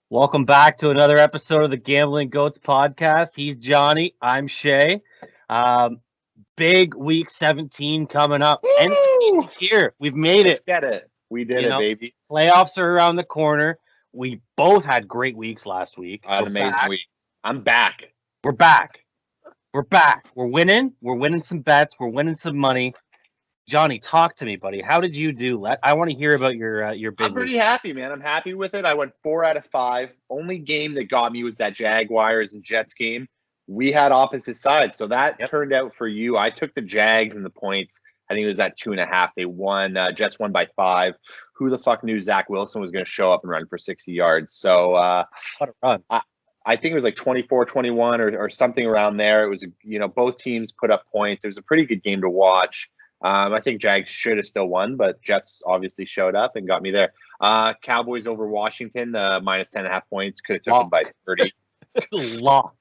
Welcome back to another episode of the Gambling Goats podcast. He's Johnny. I'm Shea. Um, Big week 17 coming up. End of the Woo! season's here. We've made Let's it. get it. We did You it, know, baby. playoffs are around the corner. We both had great weeks last week. An We're amazing back. week. I'm back. We're back. We're back. We're winning. We're winning some bets. We're winning some money. Johnny, talk to me, buddy. How did you do? I want to hear about your big I'm pretty week. happy, man. I'm happy with it. I went 4 out of 5. Only game that got me was that Jaguars and Jets game. We had opposite sides, so that turned out for you. I took the Jags and the points. I think it was at 2.5. They won. Jets won by 5. Who the fuck knew Zach Wilson was going to show up and run for 60 yards? So What a run. I think it was like 24-21 or something around there. It was, both teams put up points. It was a pretty good game to watch. I think Jags should have still won, but Jets obviously showed up and got me there. Cowboys over Washington, minus 10.5 points. Could have took them by 30. Lock.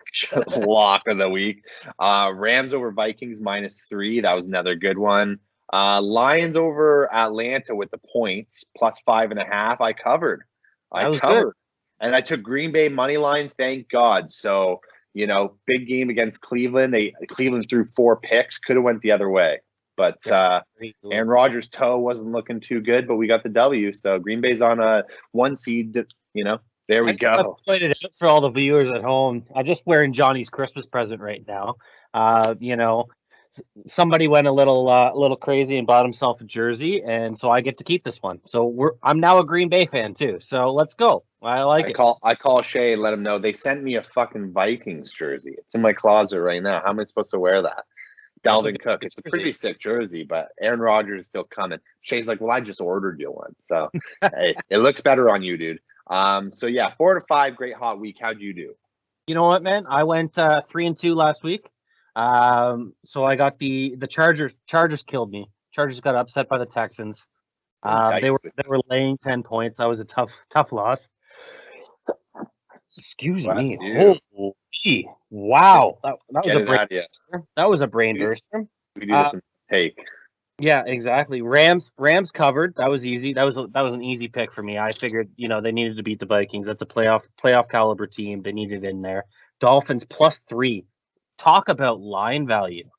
Lock of the week. Rams over Vikings, minus 3. That was another good one. Lions over Atlanta with the points, plus 5.5. I covered. Good. And I took Green Bay money line, thank God. So, big game against Cleveland. Cleveland threw 4 picks, could have went the other way. But Aaron Rodgers' toe wasn't looking too good, but we got the W. So Green Bay's on a 1 seed. There we go. Played it out for all the viewers at home. I'm just wearing Johnny's Christmas present right now. Somebody went a little crazy and bought himself a jersey, and so I get to keep this one. So I'm now a Green Bay fan too. So let's go. I like it. I call Shea and let him know they sent me a fucking Vikings jersey. It's in my closet right now. How am I supposed to wear that? Dalvin Cook. It's a pretty sick jersey, but Aaron Rodgers is still coming. Shay's like, well, I just ordered you one. So, hey, it looks better on you, dude. 4 to 5, great hot week. How'd you do? You know what, man? I went 3-2 last week. So I got the Chargers. Chargers killed me. Chargers got upset by the Texans. They were laying 10 points. That was a tough loss. Excuse me. Holy, wow. That was a brain burster. That was a brain burster. We do this in take. Yeah, exactly. Rams covered. That was easy. That was an easy pick for me. I figured, they needed to beat the Vikings. That's a playoff caliber team. They needed in there. Dolphins plus 3. Talk about line value.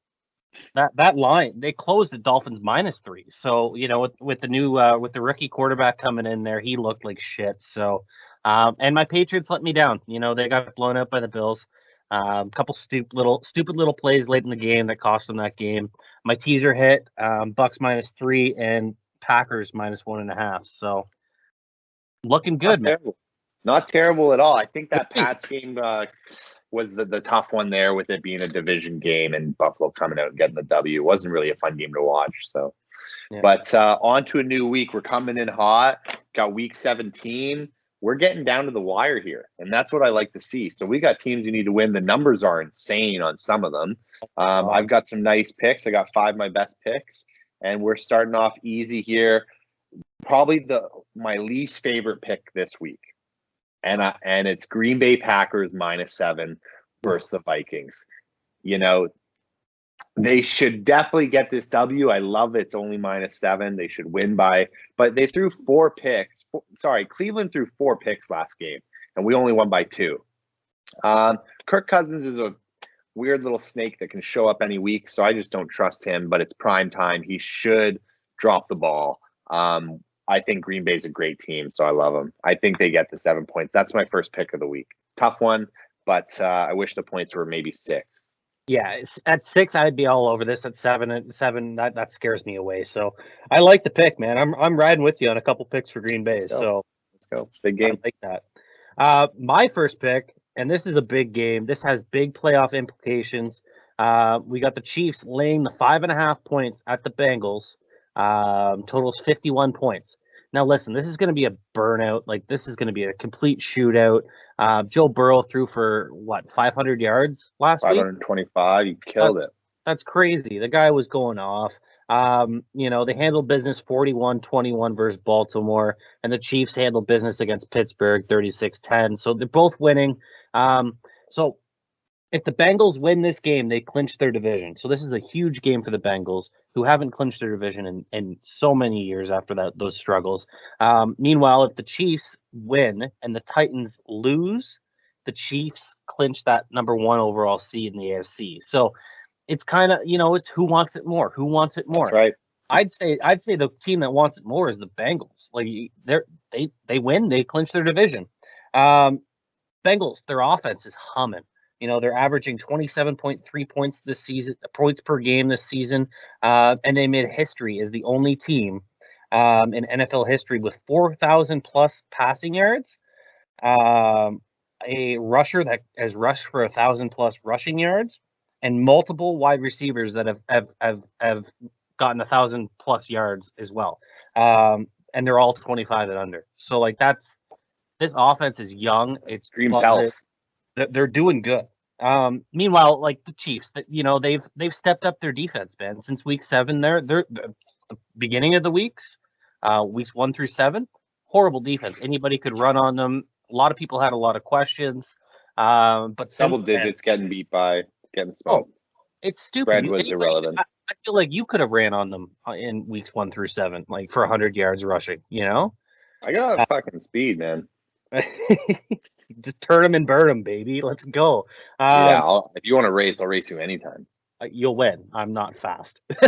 That line, they closed the Dolphins minus 3. So, with the new with the rookie quarterback coming in there, he looked like shit. So and my Patriots let me down. They got blown out by the Bills. Couple stupid little plays late in the game that cost them that game. My teaser hit. Bucks minus 3 and Packers minus 1.5. So looking good, man. Not terrible at all. I think that Pats game was the tough one there, with it being a division game and Buffalo coming out and getting the W. It wasn't really a fun game to watch. So, yeah. But on to a new week. We're coming in hot. Got week 17. We're getting down to the wire here, and that's what I like to see. So we got teams who need to win. The numbers are insane on some of them. I've got some nice picks. I got 5 of my best picks, and we're starting off easy here. Probably my least favorite pick this week, and it's Green Bay Packers minus 7 versus the Vikings. They should definitely get this W. I love it's only minus 7. They should win by, but they threw 4 picks. Cleveland threw 4 picks last game, and we only won by 2. Kirk Cousins is a weird little snake that can show up any week, so I just don't trust him, but it's prime time. He should drop the ball. I think Green Bay's a great team, so I love them. I think they get the 7 points. That's my first pick of the week. Tough one, but I wish the points were maybe 6. Yeah, at 6, I'd be all over this. At 7, that scares me away. So I like the pick, man. I'm riding with you on a couple picks for Green Bay. So let's go. Big game. I like that. My first pick, and this is a big game. This has big playoff implications. We got the Chiefs laying the 5.5 points at the Bengals. Totals 51 points. Now, listen, this is going to be a burnout. Like, this is going to be a complete shootout. Joe Burrow threw for, 500 yards last week? 525. He killed it. That's crazy. The guy was going off. They handled business 41-21 versus Baltimore, and the Chiefs handled business against Pittsburgh 36-10. So they're both winning. So If the Bengals win this game, they clinch their division. So this is a huge game for the Bengals, who haven't clinched their division in so many years after those struggles. Meanwhile, if the Chiefs win and the Titans lose, the Chiefs clinch that number 1 overall seed in the AFC. So it's kind of, it's who wants it more. Who wants it more? That's right. I'd say the team that wants it more is the Bengals. Like they win, they clinch their division. Bengals, their offense is humming. They're averaging 27.3 points this season, points per game this season, and they made history as the only team in NFL history with 4,000 plus passing yards. A rusher that has rushed for 1,000 plus rushing yards, and multiple wide receivers that have gotten 1,000 plus yards as well. And they're all 25 and under. So like this offense is young. It screams health. They're doing good. Meanwhile, like the Chiefs, they've stepped up their defense, man. Since week 7, they're the beginning of the weeks 1 through 7, horrible defense. Anybody could run on them. A lot of people had a lot of questions. But double digits getting smoked. It's stupid. Spread was irrelevant. I feel like you could have ran on them in weeks 1 through 7, like for 100 yards rushing. I got fucking speed, man. Just turn them and burn them, baby. Let's go. If you want to race, I'll race you anytime. You'll win. I'm not fast. So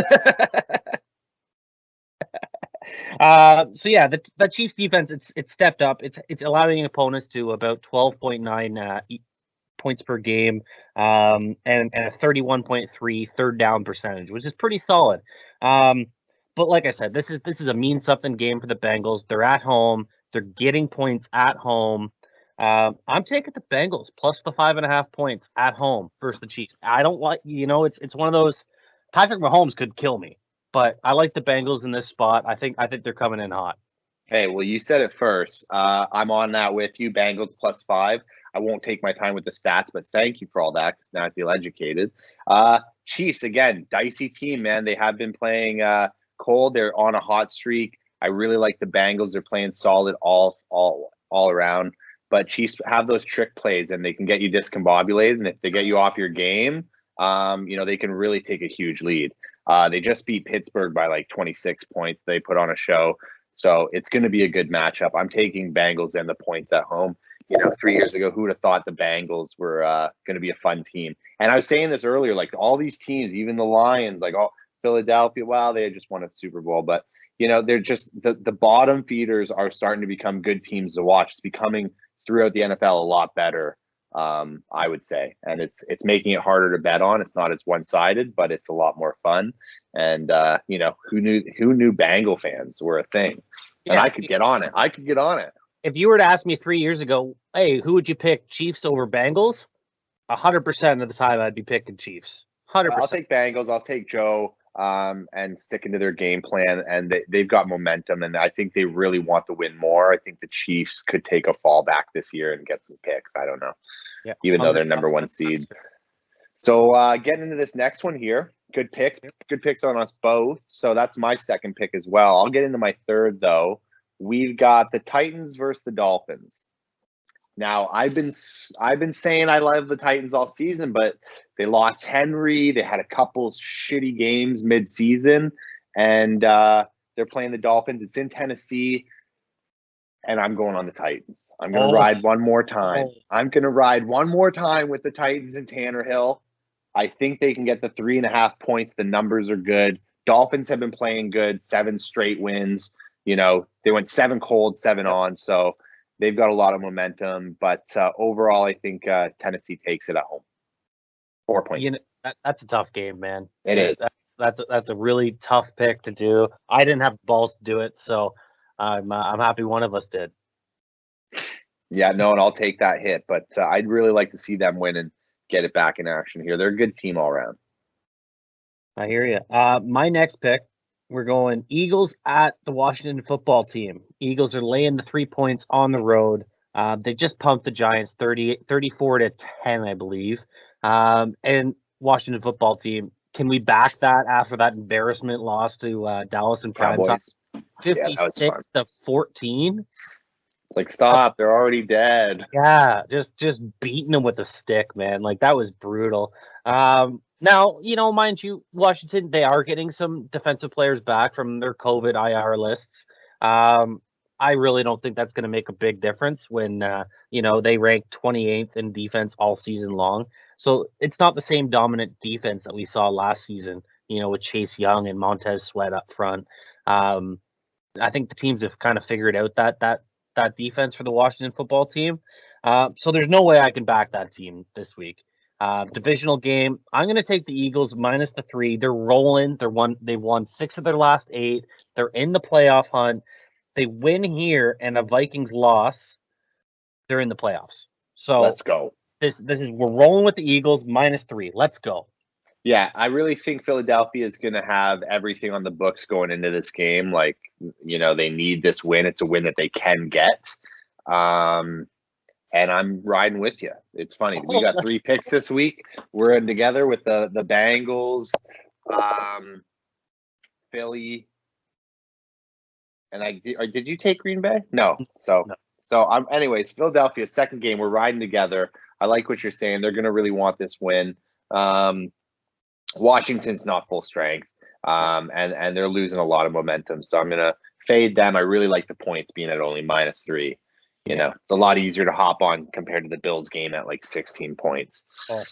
yeah, the Chiefs defense, it's stepped up. It's allowing opponents to about 12.9 points per game, and a 31.3 third down percentage, which is pretty solid. But like I said, this is a mean something game for the Bengals. They're at home. They're getting points at home. I'm taking the Bengals plus the 5.5 points at home versus the Chiefs. I don't like, it's one of those. Patrick Mahomes could kill me, but I like the Bengals in this spot. I think they're coming in hot. Hey, well, you said it first. I'm on that with you. Bengals plus 5. I won't take my time with the stats, but thank you for all that because now I feel educated. Chiefs, again, dicey team, man. They have been playing cold. They're on a hot streak. I really like the Bengals. They're playing solid all around. But Chiefs have those trick plays, and they can get you discombobulated. And if they get you off your game, they can really take a huge lead. They just beat Pittsburgh by like 26 points. They put on a show. So it's going to be a good matchup. I'm taking Bengals and the points at home. 3 years ago, who would have thought the Bengals were going to be a fun team? And I was saying this earlier, like all these teams, even the Lions, like Philadelphia, wow, they had just won a Super Bowl. But, they're just the bottom feeders are starting to become good teams to watch. It's becoming throughout the NFL a lot better, I would say. And it's making it harder to bet on. It's not as one-sided, but it's a lot more fun. And, who knew Bengal fans were a thing? Yeah, and I could get on it. If you were to ask me 3 years ago, hey, who would you pick, Chiefs over Bengals? 100% of the time I'd be picking Chiefs. 100%. I'll take Bengals. I'll take Joe and sticking to their game plan. And they've got momentum, and I think they really want to win more. I think the Chiefs could take a fall back this year and get some picks. I don't know. Yeah, even though they're number 1 seed. So getting into this next one here, good picks on us both. So that's my second pick as well. I'll get into my third, though. We've got the Titans versus the Dolphins. Now, I've been saying I love the Titans all season, but they lost Henry. They had a couple shitty games mid-season, and they're playing the Dolphins. It's in Tennessee, and I'm going on the Titans. I'm going to ride one more time. I'm going to ride one more time with the Titans in Tannehill. I think they can get the 3.5 points. The numbers are good. Dolphins have been playing good, 7 straight wins. They went 7 cold, 7 on, so they've got a lot of momentum. But overall, I think Tennessee takes it at home. 4 points. That's a tough game, man. It is. That's a really tough pick to do. I didn't have the balls to do it, so I'm happy one of us did. Yeah, no, and I'll take that hit. But I'd really like to see them win and get it back in action here. They're a good team all around. I hear you. My next pick, we're going Eagles at the Washington football team. Eagles are laying the 3 points on the road. They just pumped the Giants 34-10, I believe. And Washington football team, can we back that after that embarrassment loss to Dallas in prime time? 56-14. It's like, stop, they're already dead. Yeah, just beating them with a stick, man. Like, that was brutal. Now, mind you, Washington, they are getting some defensive players back from their COVID IR lists. I really don't think that's going to make a big difference when, they rank 28th in defense all season long. So it's not the same dominant defense that we saw last season, with Chase Young and Montez Sweat up front. I think the teams have kind of figured out that defense for the Washington football team. So there's no way I can back that team this week. Divisional game, I'm going to take the Eagles minus the 3. They're rolling. They've won 6 of their last 8. They're in the playoff hunt. They win here and a Vikings loss, they're in the playoffs. So let's go. We're rolling with the Eagles minus 3. Let's go. Yeah, I really think Philadelphia is going to have everything on the books going into this game. Like, they need this win. It's a win that they can get. And I'm riding with you. It's funny. We got 3 picks this week. We're in together with the Bengals, Philly, and did you take Green Bay? No. So anyways, Philadelphia, second game. We're riding together. I like what you're saying. They're going to really want this win. Washington's not full strength, and they're losing a lot of momentum. So I'm going to fade them. I really like the points being at only minus 3. It's a lot easier to hop on compared to the Bills game at like 16 points. Oh,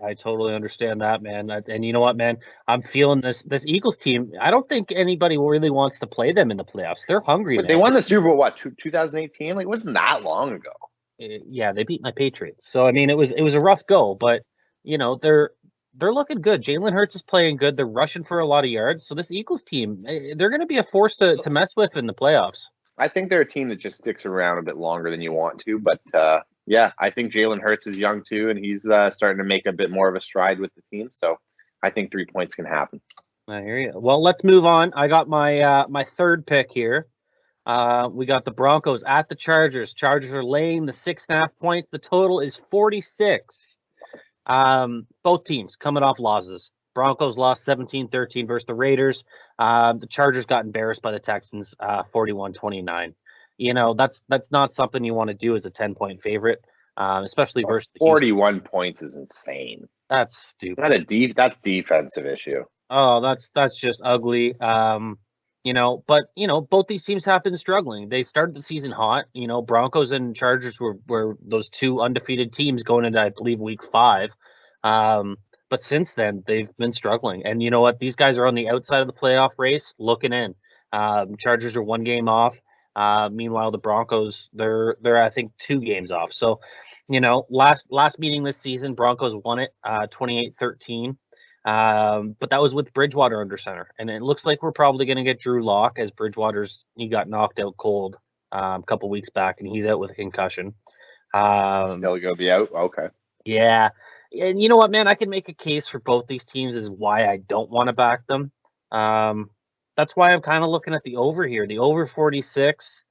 I totally understand that, man. And you know what, man? I'm feeling this Eagles team. I don't think anybody really wants to play them in the playoffs. They're hungry. But they won the Super Bowl, 2018? Like, it wasn't that long ago. Yeah, they beat my Patriots. So, I mean, it was a rough go, but, they're looking good. Jalen Hurts is playing good. They're rushing for a lot of yards. So this Eagles team, they're going to be a force to mess with in the playoffs. I think they're a team that just sticks around a bit longer than you want to. But, yeah, I think Jalen Hurts is young too, and he's starting to make a bit more of a stride with the team. So I think 3 points can happen. I hear you. Well, let's move on. I got my third pick here. We got the Broncos at the Chargers. Chargers are laying the 6.5 points. The total is 46. Both teams coming off losses. Broncos lost 17-13 versus the Raiders. The Chargers got embarrassed by the Texans 41-29. That's not something you want to do as a 10-point favorite, especially versus the 41 points is insane. That's stupid. That's defensive issue. Oh, that's just ugly. But both these teams have been struggling. They started the season hot. Broncos and Chargers were those 2 undefeated teams going into, I believe, week 5. But since then, they've been struggling. And you know what? These guys are on the outside of the playoff race looking in. Chargers are 1 game off. Meanwhile, the Broncos, they're I think 2 games off. So, last meeting this season, Broncos won it 28-13. But that was with Bridgewater under center. And it looks like we're probably going to get Drew Lock, as he got knocked out cold a couple weeks back, and he's out with a concussion. Still going to be out? Okay. Yeah. And you know what, man? I can make a case for both these teams as why I don't want to back them. That's why I'm kind of looking at the over here. The over 46.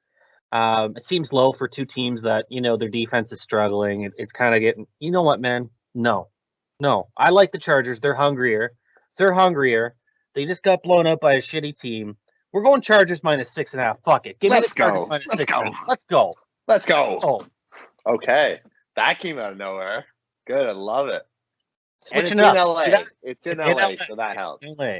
It seems low for 2 teams that, their defense is struggling. It's kind of getting, you know what, man? No, I like the Chargers. They're hungrier. They just got blown out by a shitty team. We're going Chargers minus 6.5. Fuck it. Let's go. Let's go. Oh. Okay. That came out of nowhere. Good. I love it. Switching and up. In LA. It's in LA, so that helps. LA.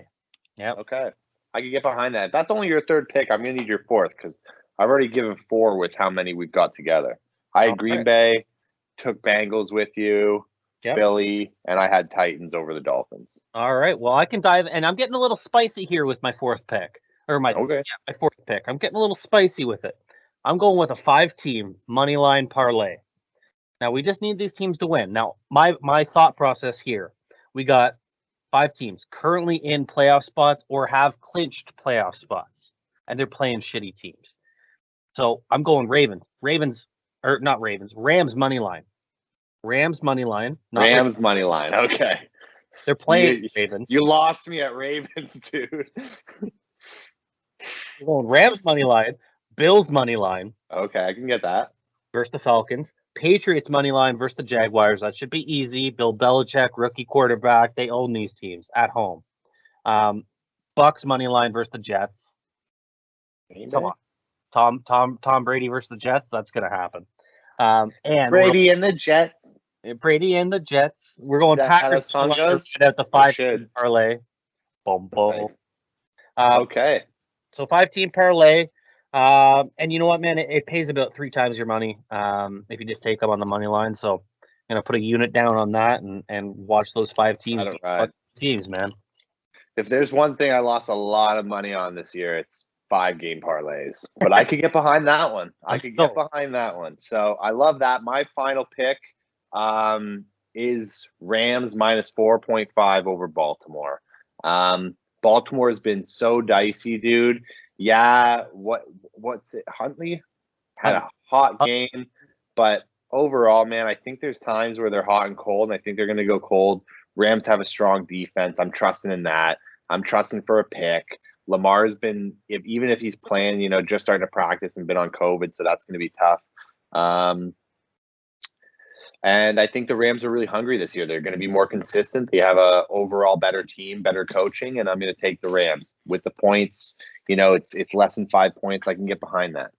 Yeah. Okay. I can get behind that. That's only your 3rd pick. I'm going to need your 4th because I've already given 4 with how many we've got together. I had Green Bay, took Bengals with you, Philly, and I had Titans over the Dolphins. All right. Well, I can dive, and I'm getting a little spicy here with my 4th pick. My 4th pick. I'm getting a little spicy with it. I'm going with a 5-team money line parlay. Now, we just need these teams to win. Now, my thought process here, we got 5 teams currently in playoff spots or have clinched playoff spots, and they're playing shitty teams. So I'm going Rams money line. Rams money line. Rams money line. Okay. They're playing Ravens. You lost me at Ravens, dude. We're going Rams money line, Bills money line. Okay, I can get that. Versus the Falcons. Patriots money line versus the Jaguars. That should be easy. Bill Belichick, rookie quarterback. They own these teams at home. Bucks money line versus the Jets. Tom Brady versus the Jets. That's going to happen. And Brady and the Jets. Brady and the Jets. We're going Packers song goes? right out the 5-team parlay. Boom, boom. Nice. Okay. So 5-team parlay. And you know what, man? It pays about 3 times your money if you just take them on the money line. So, put a unit down on that and watch those 5 teams. Teams, man. If there's one thing I lost a lot of money on this year, it's 5-game parlays. But I could get behind that one. Get behind that one. So I love that. My final pick is Rams minus 4.5 over Baltimore. Baltimore has been so dicey, dude. Yeah, what's it? Huntley had a hot game, but overall, man, I think there's times where they're hot and cold, and I think they're going to go cold. Rams have a strong defense. I'm trusting in that. I'm trusting for a pick. Lamar's been, even if he's playing, just starting to practice and been on COVID, so that's going to be tough. And I think the Rams are really hungry this year. They're going to be more consistent. They have a overall better team, better coaching, and I'm going to take the Rams with the points. It's less than 5 points. I can get behind that.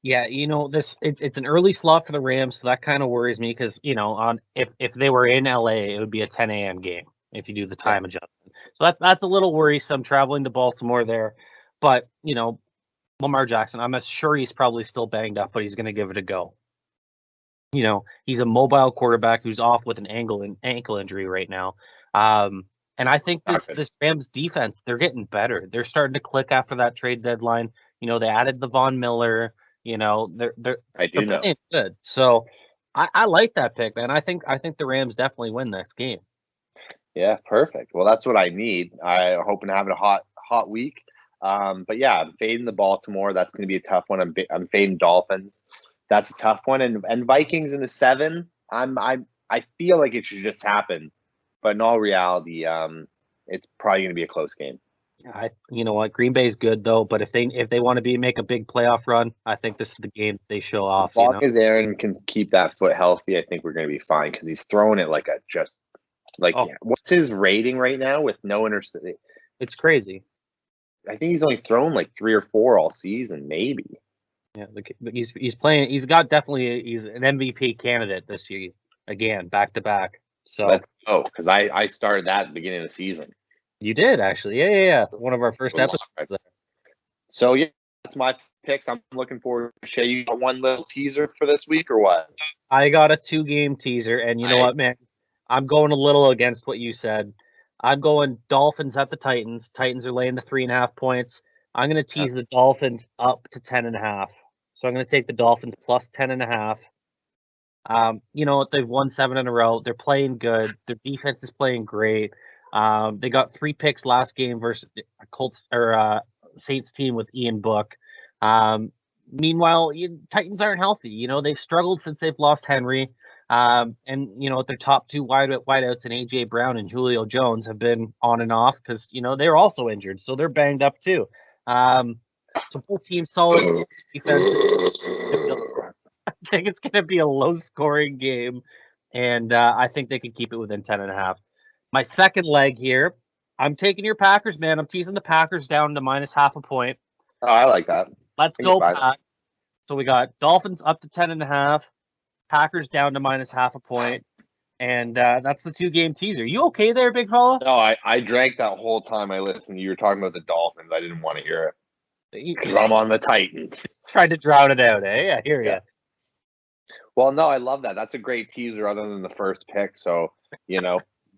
Yeah, it's an early slot for the Rams, so that kind of worries me because if they were in LA, it would be a 10 a.m. game if you do the time adjustment. So that's a little worrisome traveling to Baltimore there. But Lamar Jackson, I'm sure he's probably still banged up, but he's going to give it a go. He's a mobile quarterback who's off with an ankle injury right now. And I think this Rams defense, they're getting better. They're starting to click after that trade deadline. They added the Von Miller. They're playing good. So I like that pick, man. I think the Rams definitely win this game. Yeah, perfect. Well, that's what I need. I'm hoping to have a hot week. But yeah, I'm fading the Baltimore. That's going to be a tough one. I'm fading Dolphins. That's a tough one. And Vikings in the 7. I feel like it should just happen, but in all reality, it's probably going to be a close game. You know what? Green Bay's good though, but if they want to make a big playoff run, I think this is the game they show off. As long as Aaron can keep that foot healthy, I think we're going to be fine because he's throwing it what's his rating right now with no interception? It's crazy. I think he's only thrown like 3 or 4 all season, maybe. Yeah, he's playing. He's an MVP candidate this year again, back to back. So let's go because I started that at the beginning of the season. You did actually, yeah. One of our first episodes. There. So yeah, that's my picks. I'm looking forward to Shea. You got one little teaser for this week or what? I got a 2-game teaser, and you know what, man? I'm going a little against what you said. I'm going Dolphins at the Titans. Titans are laying the 3.5 points. I'm going to tease the Dolphins up to 10.5. So I'm going to take the Dolphins plus 10.5. They've won 7 in a row. They're playing good. Their defense is playing great. They got 3 picks last game versus Saints team with Ian Book. Meanwhile, Titans aren't healthy. They've struggled since they've lost Henry. And their top 2 wideouts in AJ Brown and Julio Jones have been on and off because they're also injured, so they're banged up too. So both teams solid defense. I think it's going to be a low-scoring game, and I think they can keep it within 10.5. My second leg here, I'm taking your Packers, man. I'm teasing the Packers down to minus 0.5 point. Oh, I like that. Let's go, Pat. So we got Dolphins up to 10.5, Packers down to minus 0.5 point, and that's the 2-game teaser. You okay there, big fella? No, I drank that whole time I listened. You were talking about the Dolphins. I didn't want to hear it because I'm on the Titans. Tried to drown it out, eh? I hear you. Well, no, I love that. That's a great teaser other than the first pick. So,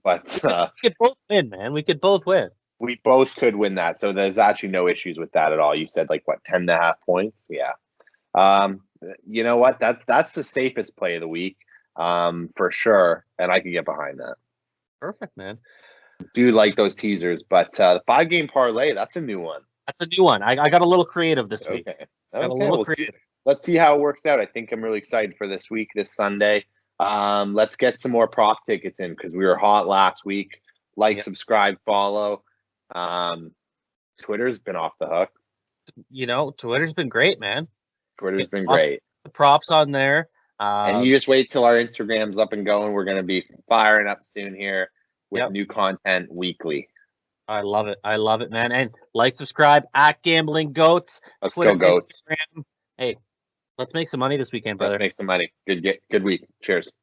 but we could both win, man. We could both win. We both could win that. So there's actually no issues with that at all. You said 10.5 points. Yeah. You know what? That's the safest play of the week, for sure. And I can get behind that. Perfect, man. Do like those teasers, but the 5-game parlay, that's a new one. That's a new one. I got a little creative this week. Okay. Let's see how it works out. I think I'm really excited for this week, this Sunday. Let's get some more prop tickets in because we were hot last week. Subscribe, follow. Twitter's been off the hook. Twitter's been great, man. Twitter's been great. The props on there. And you just wait till our Instagram's up and going. We're going to be firing up soon here with new content weekly. I love it. I love it, man. And like, subscribe at Gambling Goats. Let's Twitter, go, Goats. Instagram. Hey, let's make some money this weekend, brother. Let's make some money. Good week. Cheers.